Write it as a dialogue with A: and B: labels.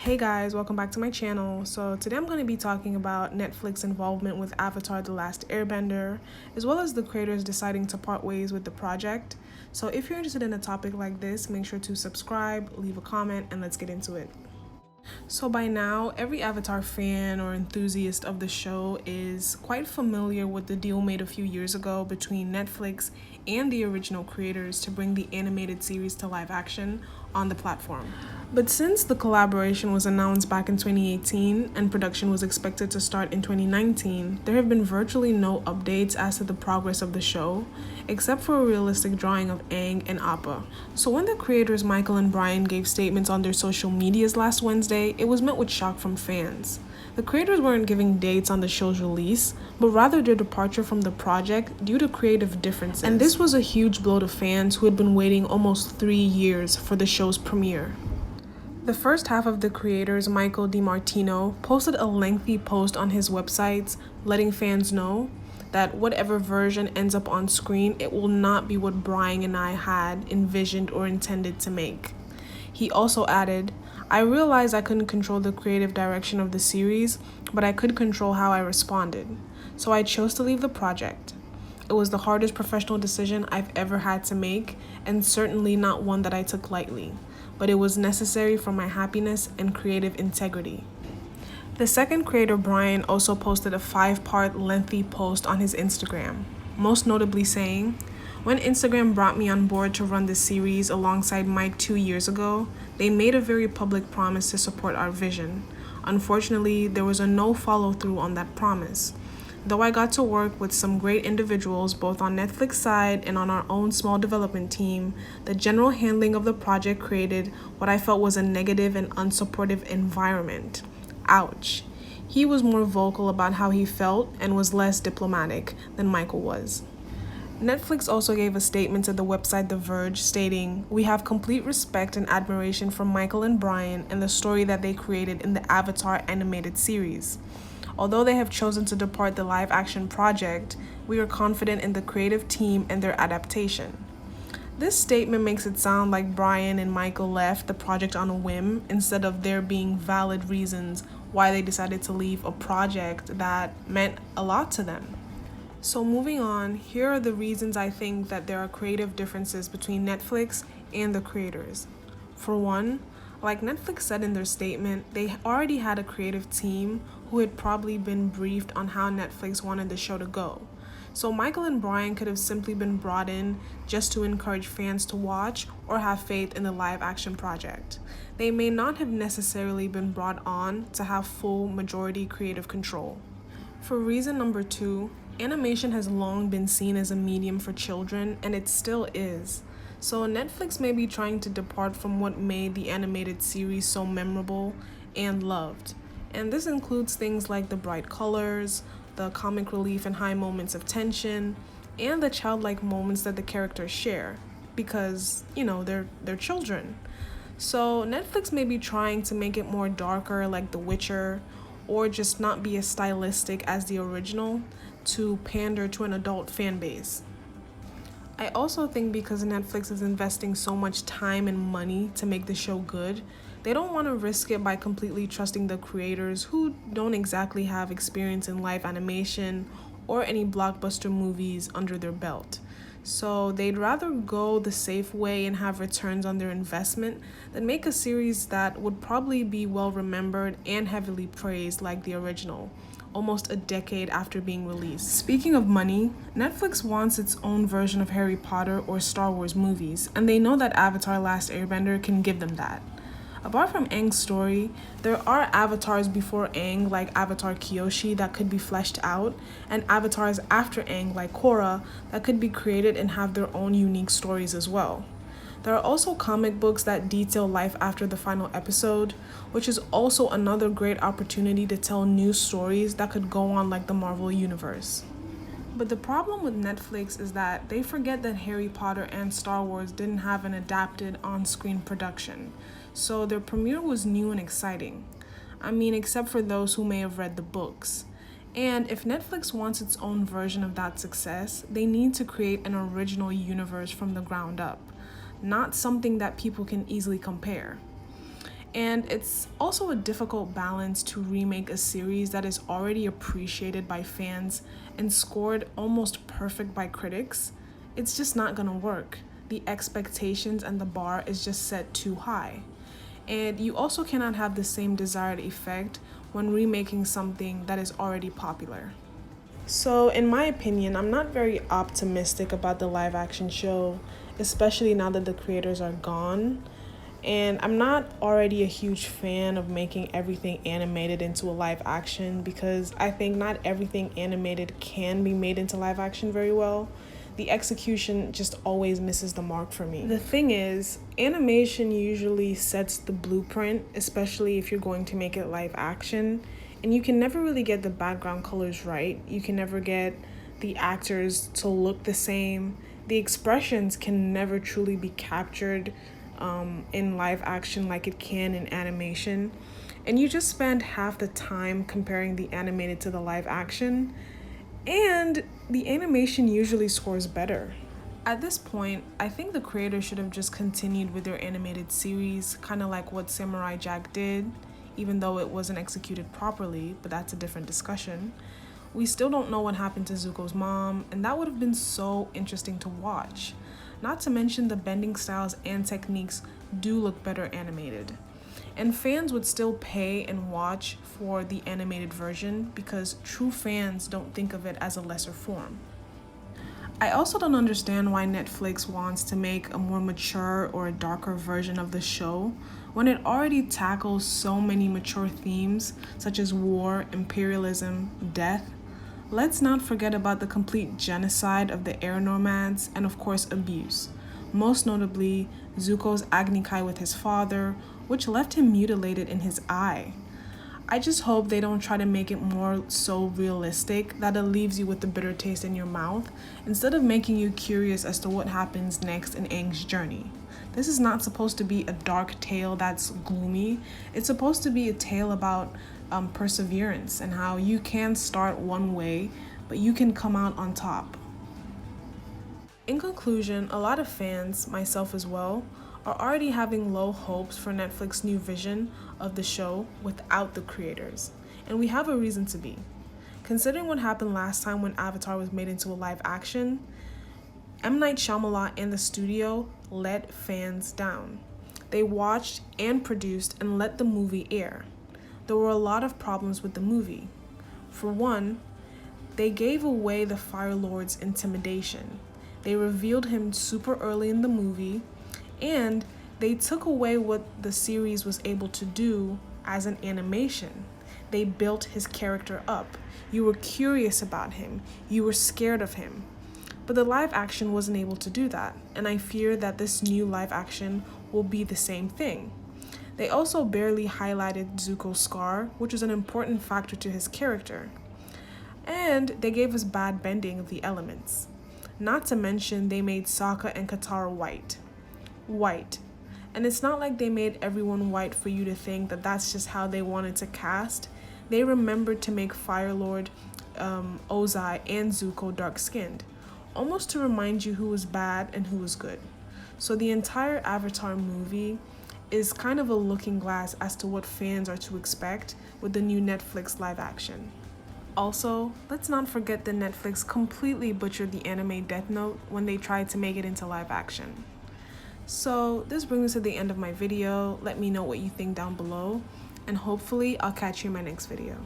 A: Hey guys, welcome back to my channel. So today I'm going to be talking about Netflix involvement with Avatar: The Last Airbender, as well as the creators deciding to part ways with the project. So if you're interested in a topic like this, make sure to subscribe, leave a comment, and let's get into it. So by now, every Avatar fan or enthusiast of the show is quite familiar with the deal made a few years ago between Netflix and the original creators to bring the animated series to live action on the platform. But since the collaboration was announced back in 2018 and production was expected to start in 2019, there have been virtually no updates as to the progress of the show, except for a realistic drawing of Aang and Oppa. So when the creators Michael and Brian gave statements on their social medias last Wednesday, it was met with shock from fans. The creators weren't giving dates on the show's release, but rather their departure from the project due to creative differences. And this was a huge blow to fans who had been waiting almost 3 years for the show's premiere. The first half of the creators, Michael DiMartino, posted a lengthy post on his websites letting fans know that whatever version ends up on screen, it will not be what Brian and I had envisioned or intended to make. He also added, "I realized I couldn't control the creative direction of the series, but I could control how I responded. So I chose to leave the project. It was the hardest professional decision I've ever had to make, and certainly not one that I took lightly. But it was necessary for my happiness and creative integrity." The second creator, Brian, also posted a 5-part lengthy post on his Instagram, most notably saying, "When Instagram brought me on board to run the series alongside Mike 2 years ago, they made a very public promise to support our vision. Unfortunately, there was a no follow-through on that promise. Though I got to work with some great individuals both on Netflix side and on our own small development team, the general handling of the project created what I felt was a negative and unsupportive environment. Ouch." He was more vocal about how he felt and was less diplomatic than Michael was. Netflix also gave a statement to the website The Verge stating, "We have complete respect and admiration for Michael and Brian and the story that they created in the Avatar animated series. Although they have chosen to depart the live-action project, we are confident in the creative team and their adaptation." This statement makes it sound like Brian and Michael left the project on a whim instead of there being valid reasons why they decided to leave a project that meant a lot to them. So moving on, here are the reasons I think that there are creative differences between Netflix and the creators. For one, like Netflix said in their statement, they already had a creative team who had probably been briefed on how Netflix wanted the show to go. So Michael and Brian could have simply been brought in just to encourage fans to watch or have faith in the live action project. They may not have necessarily been brought on to have full majority creative control. For reason number 2, animation has long been seen as a medium for children, and it still is. So Netflix may be trying to depart from what made the animated series so memorable and loved. And this includes things like the bright colors, the comic relief and high moments of tension, and the childlike moments that the characters share, because, they're children. So Netflix may be trying to make it more darker like The Witcher, or just not be as stylistic as the original to pander to an adult fan base. I also think because Netflix is investing so much time and money to make the show good, they don't want to risk it by completely trusting the creators who don't exactly have experience in live animation or any blockbuster movies under their belt. So they'd rather go the safe way and have returns on their investment than make a series that would probably be well remembered and heavily praised like the original, almost a decade after being released. Speaking of money, Netflix wants its own version of Harry Potter or Star Wars movies, and they know that Avatar: Last Airbender can give them that. Apart from Aang's story, there are avatars before Aang like Avatar Kyoshi that could be fleshed out, and avatars after Aang like Korra that could be created and have their own unique stories as well. There are also comic books that detail life after the final episode, which is also another great opportunity to tell new stories that could go on like the Marvel Universe. But the problem with Netflix is that they forget that Harry Potter and Star Wars didn't have an adapted on-screen production, so their premiere was new and exciting. Except for those who may have read the books. And if Netflix wants its own version of that success, they need to create an original universe from the ground up, not something that people can easily compare. And it's also a difficult balance to remake a series that is already appreciated by fans and scored almost perfect by critics. It's just not gonna work. The expectations and the bar is just set too high. And you also cannot have the same desired effect when remaking something that is already popular. So, in my opinion, I'm not very optimistic about the live action show, especially now that the creators are gone. And I'm not already a huge fan of making everything animated into a live action because I think not everything animated can be made into live action very well. The execution just always misses the mark for me. The thing is, animation usually sets the blueprint, especially if you're going to make it live action. And you can never really get the background colors right. You can never get the actors to look the same. The expressions can never truly be captured in live action like it can in animation. And you just spend half the time comparing the animated to the live action. And the animation usually scores better. At this point, I think the creators should have just continued with their animated series, kind of like what Samurai Jack did, even though it wasn't executed properly, but that's a different discussion. We still don't know what happened to Zuko's mom, and that would have been so interesting to watch. Not to mention the bending styles and techniques do look better animated. And fans would still pay and watch for the animated version because true fans don't think of it as a lesser form. I also don't understand why Netflix wants to make a more mature or a darker version of the show when it already tackles so many mature themes such as war, imperialism, death. Let's not forget about the complete genocide of the air nomads and of course abuse. Most notably, Zuko's Agni Kai with his father, which left him mutilated in his eye. I just hope they don't try to make it more so realistic that it leaves you with a bitter taste in your mouth instead of making you curious as to what happens next in Aang's journey. This is not supposed to be a dark tale that's gloomy. It's supposed to be a tale about perseverance and how you can start one way, but you can come out on top. In conclusion, a lot of fans, myself as well, are already having low hopes for Netflix's new vision of the show without the creators. And we have a reason to be. Considering what happened last time when Avatar was made into a live action, M. Night Shyamalan and the studio let fans down. They watched and produced and let the movie air. There were a lot of problems with the movie. For one, they gave away the Fire Lord's intimidation. They revealed him super early in the movie, and they took away what the series was able to do as an animation. They built his character up. You were curious about him. You were scared of him. But the live action wasn't able to do that, and I fear that this new live action will be the same thing. They also barely highlighted Zuko's scar, which is an important factor to his character. And they gave us bad bending of the elements. Not to mention they made Sokka and Katara white. And it's not like they made everyone white for you to think that that's just how they wanted to cast. They remembered to make Fire Lord, Ozai, and Zuko dark-skinned, almost to remind you who was bad and who was good. So the entire Avatar movie is kind of a looking glass as to what fans are to expect with the new Netflix live action. Also, let's not forget that Netflix completely butchered the anime Death Note when they tried to make it into live action. So this brings us to the end of my video. Let me know what you think down below, and hopefully I'll catch you in my next video.